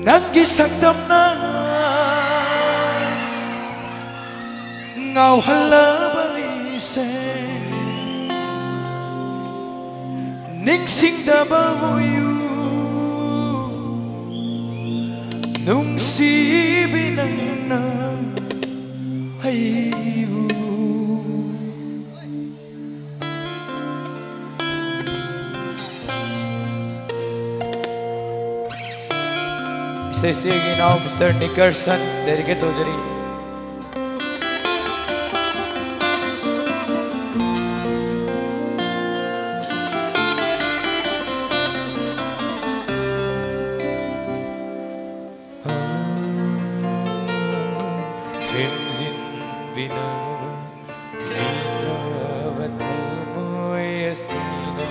Nanggi sakdamna ngau halabay se ningsingdaba mo'yu nung sibinang na haibu. Say again now, Mr. Nickerson, dedicate हो जरी. Thêm zin vinava, mitra vata moya sina.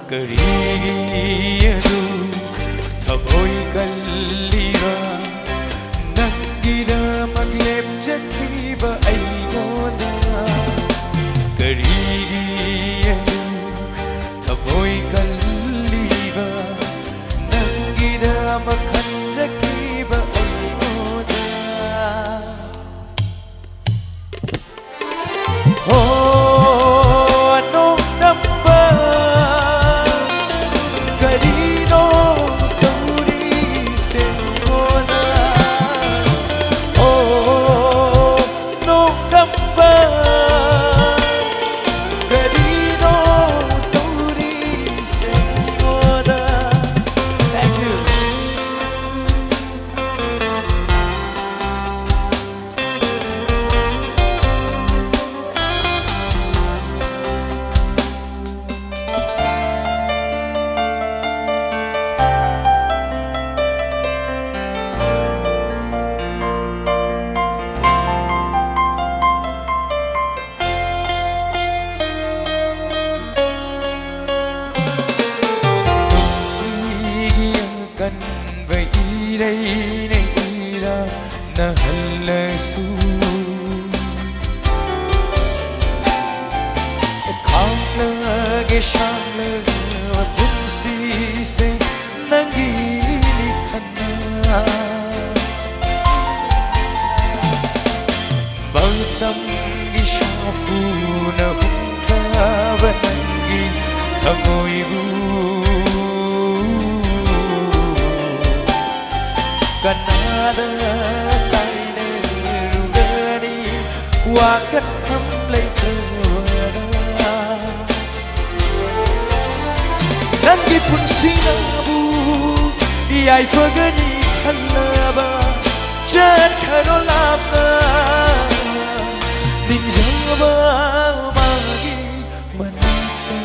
Karigi aduk thaboy kalliba nangida maglep jakhiba aigoda. Karigi aduk thaboy kalliba nangida makhan jakhiba aigoda. Với ý đây này ý ra na hẳn lời su khang lơ ghé sang lơ và bút si se nang ghi đi khăn bao tâm ghi sao phu na hung ca và nang ghi thầm ngồi bu Kanada tay để rugani wakat thăm lấy thơ Nangi pun sinabu Iai fagani halaba Chan karolaba Ning jaba magi manita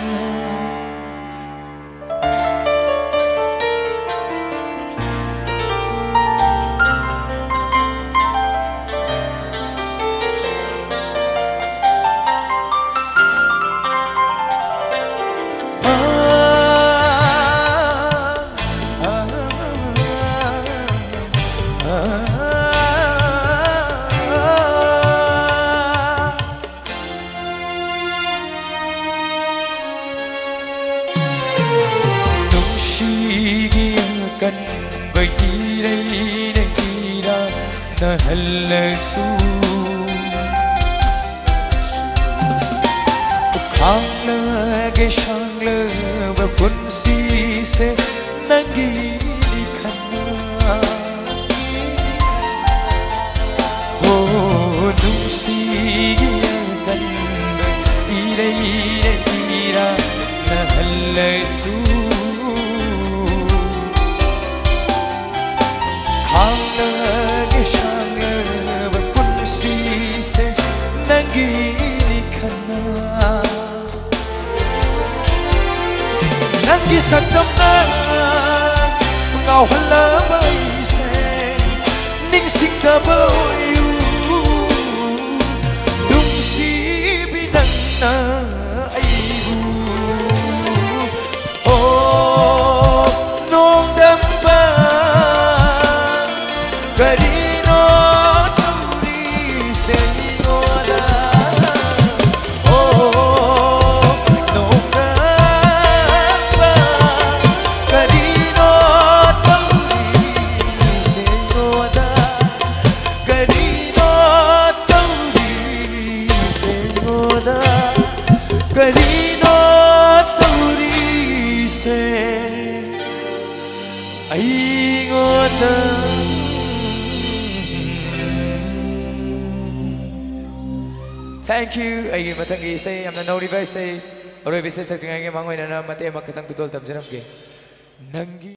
Cần với ý đây đây ý ra na hal su khang lơ ghé sang lơ và bun si se nangi đi khăn ho nung si cần với ý đây đây ý ra na hal su Hangge shangge bakun si se nangi kana Nangi sakdamna ngau halabay se ning singdaba mo'yu nung sibinang na aibu. Oh nong damba Karino turi se aingona Thank you. I give matangi say I'm the no device say or if say something I give mangway na mate makatang kutol tamsiram ke Nangi